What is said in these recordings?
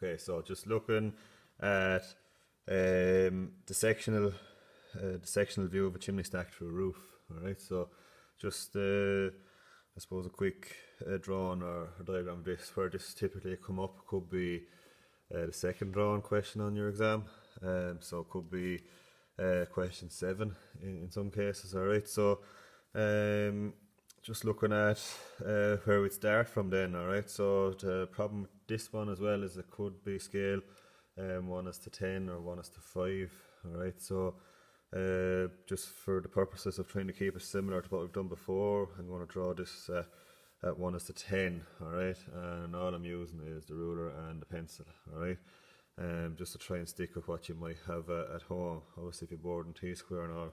Okay, so just looking at the sectional view of a chimney stack through a roof. All right, so just I suppose a quick drawing or diagram of this, where this typically come up could be the second drawing question on your exam. So it could be question 7 in some cases. All right, so just looking at where we'd start from then. All right, so the problem with this one as well is it could be scale 1 is to 10 or 1 is to 5. All right, so just for the purposes of trying to keep it similar to what we've done before, I'm going to draw this at 1 is to 10, alright, and all I'm using is the ruler and the pencil, alright, just to try and stick with what you might have at home. Obviously if you're bored in T-square and all,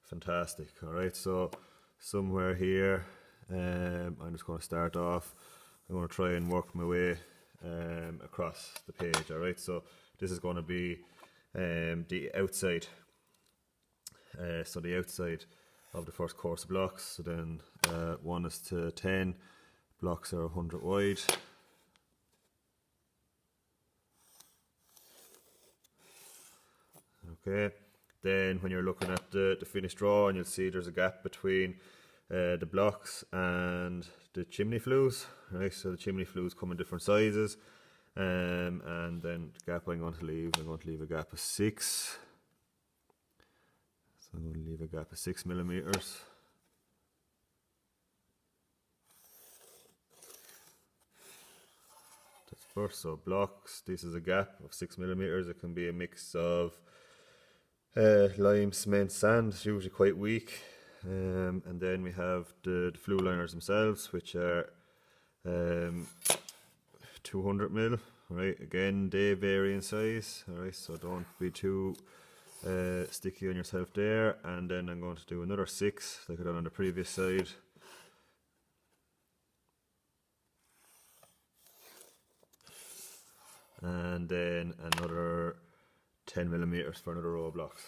fantastic, alright, so somewhere here, I'm just going to start off. I'm going to try and work my way across the page, alright, so this is going to be the outside. So the outside of the first course of blocks. So then 1 is to 10, blocks are 100 wide. Okay, then when you're looking at the finished drawing, you'll see there's a gap between the blocks and the chimney flues. Right, so the chimney flues come in different sizes, and then the gap I'm going to leave a gap of 6. So I'm going to leave a gap of 6 millimeters. That's first. So blocks, this is a gap of 6 millimeters. It can be a mix of lime, cement, sand. It's usually quite weak. And then we have the flue liners themselves, which are 200 mil. Right, again they vary in size. Alright, so don't be too sticky on yourself there. And then I'm going to do another 6 like I done on the previous side. And then another 10 millimeters for another row of blocks.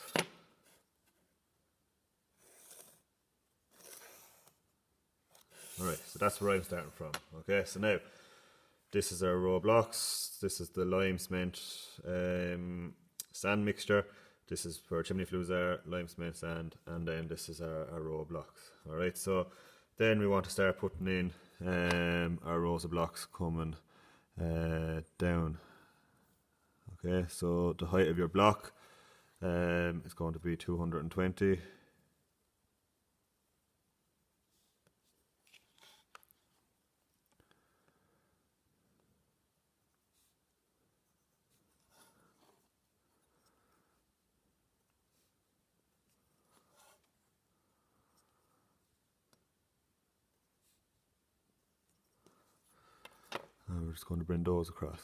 Alright, so that's where I'm starting from. Okay, so now this is our row of blocks. This is the lime, cement, sand mixture. This is where chimney flues are, lime, cement, sand, and then this is our row of blocks. Alright, so then we want to start putting in our rows of blocks coming down. Okay, so the height of your block is going to be 220. And we're just going to bring those across.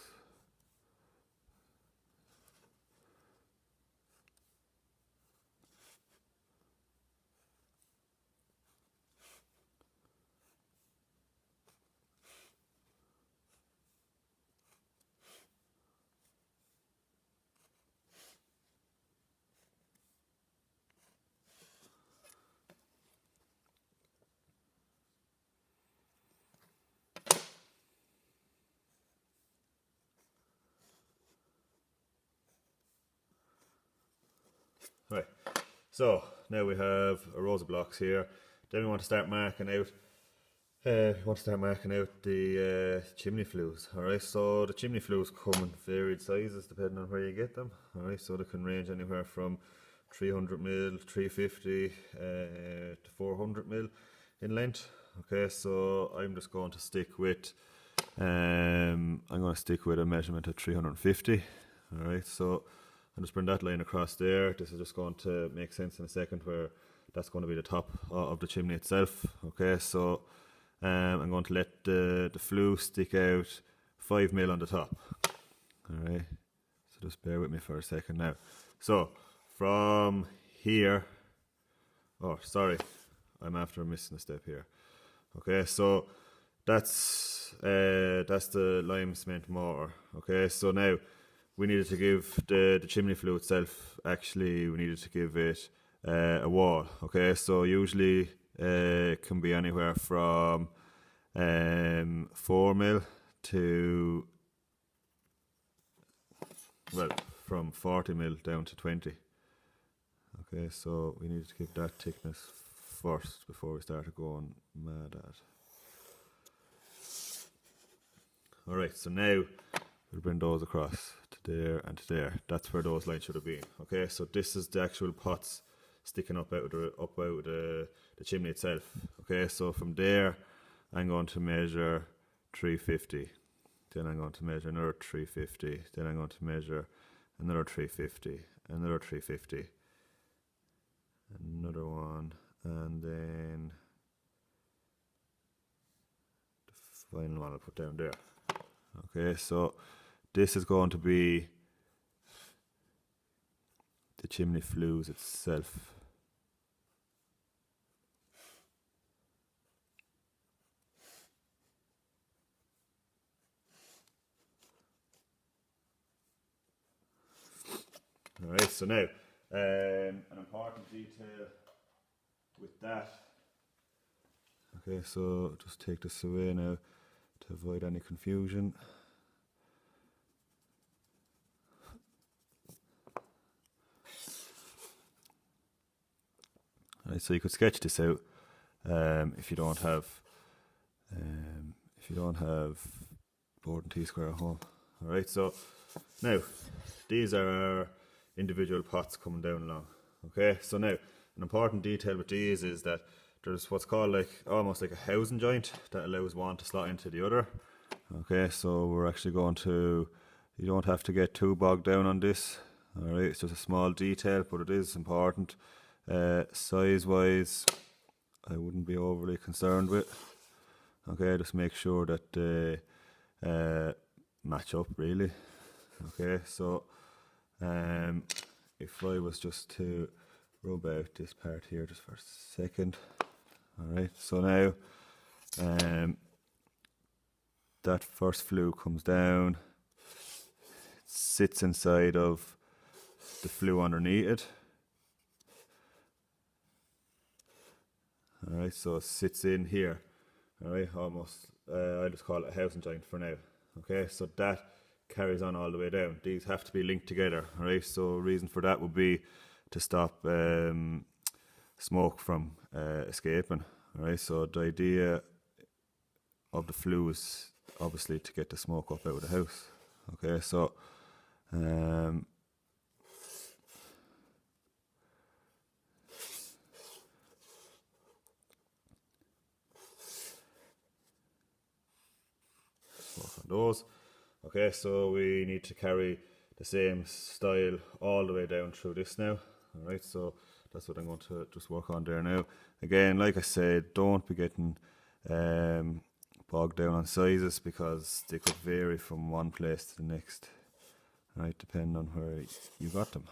Right, so now we have a rows of blocks here. Then we want to start marking out. The chimney flues. Alright, so the chimney flues come in varied sizes depending on where you get them. Alright, so they can range anywhere from 300 mil, 350 to 400 mil in length. Okay, so I'm just going to stick with a measurement of 350. Alright, so I'll just bring that line across there. This is just going to make sense in a second, where that's going to be the top of the chimney itself. Okay, so I'm going to let the flue stick out 5 mil on the top. Alright, so just bear with me for a second now. So from here, oh sorry, I'm after missing a step here. Okay, so that's the lime cement mortar. Okay, so now we needed to give the chimney flue itself, actually we needed to give it a wall. Okay, so usually it can be anywhere from 4 mil to well, from 40 mil down to 20. Okay, so we need to keep that thickness first before we start going mad at. Alright, so now we'll bring those across to there and to there. That's where those lines should have been. Okay, so this is the actual pots sticking up out of the chimney itself. Okay, so from there I'm going to measure 350. Then I'm going to measure another 350. Then I'm going to measure another 350. Another 350. Another one. And then the final one I'll put down there. Okay, so this is going to be the chimney flues itself. Alright, so now an important detail with that. Okay, so just take this away now to avoid any confusion. Alright, so you could sketch this out if you don't have board and T-square at home. Alright, so now these are our individual pots coming down along. Okay, so now an important detail with these is that there's what's called almost like a housing joint that allows one to slot into the other. Okay, so we're actually going to, you don't have to get too bogged down on this. Alright, it's just a small detail, but it is important. Size wise, I wouldn't be overly concerned with. Okay, just make sure that they match up really. Okay, so if I was just to rub out this part here just for a second. Alright, so now that first flue comes down, sits inside of the flue underneath it. Alright, so it sits in here. Alright, almost, I just call it a housing joint for now. Okay, so that carries on all the way down. These have to be linked together. Alright, so reason for that would be to stop smoke from escaping. Alright, so the idea of the flue is obviously to get the smoke up out of the house. Okay, so work on those. Okay, so we need to carry the same style all the way down through this now. Alright, so that's what I'm going to just work on there now. Again, like I said, don't be getting bogged down on sizes because they could vary from one place to the next. Right, depending on where you got them.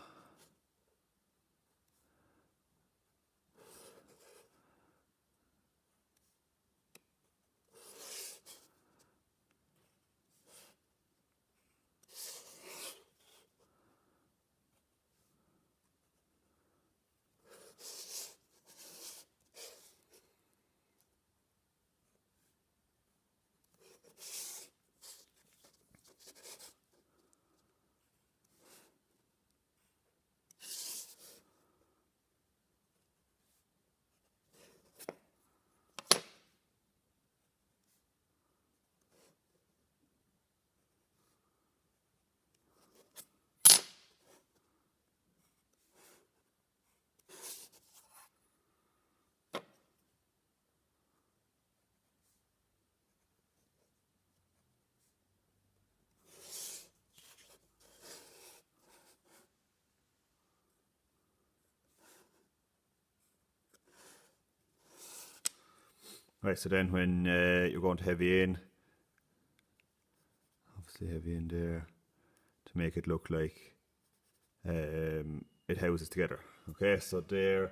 Right, so then when you're going to heavy in, obviously heavy in there to make it look like it houses together. Okay, so there,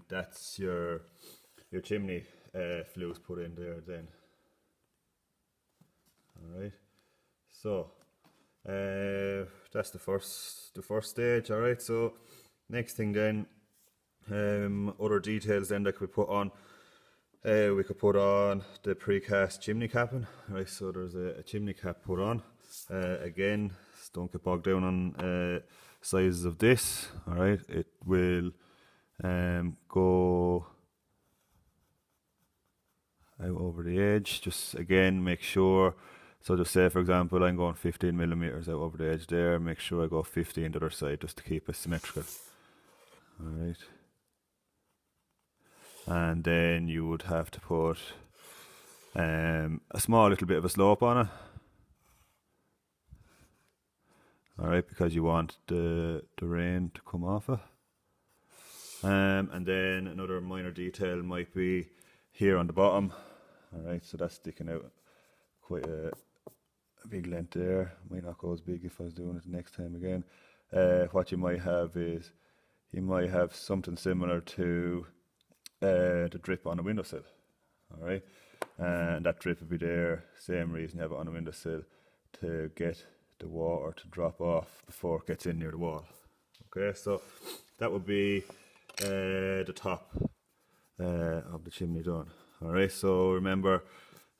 that's your chimney flues put in there then. All right, so that's the first stage. All right, so next thing then, other details then that could be put on. we could put on the precast chimney capping. Right, so there's a chimney cap put on. Again, don't get bogged down on sizes of this. All right, it will go out over the edge. Just again, make sure. So just say, for example, I'm going 15 millimeters out over the edge there. Make sure I go 15 the other side just to keep it symmetrical. All right. And then you would have to put a small little bit of a slope on it. All right, because you want the rain to come off it. And then another minor detail might be here on the bottom. All right, so that's sticking out quite a big length there. Might not go as big if I was doing it next time again. What you might have is you might have something similar to the drip on a windowsill. All right, and that drip will be there. Same reason you have it on a windowsill, to get the water to drop off before it gets in near the wall. Okay, so that would be the top of the chimney done. All right, so remember,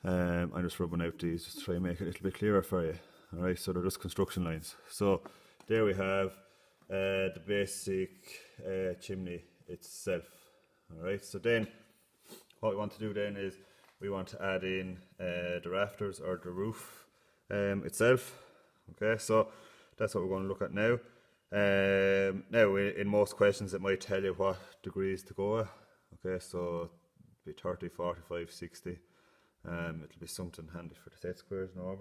I'm just rubbing out these just to try and make it a little bit clearer for you. All right, so they're just construction lines. So there we have the basic chimney itself. All right, so then what we want to do then is we want to add in the rafters or the roof itself. Okay, so that's what we're going to look at now. Now, in most questions, it might tell you what degrees to go at. Okay, so it'll be 30, 45, 60. It'll be something handy for the set squares normally.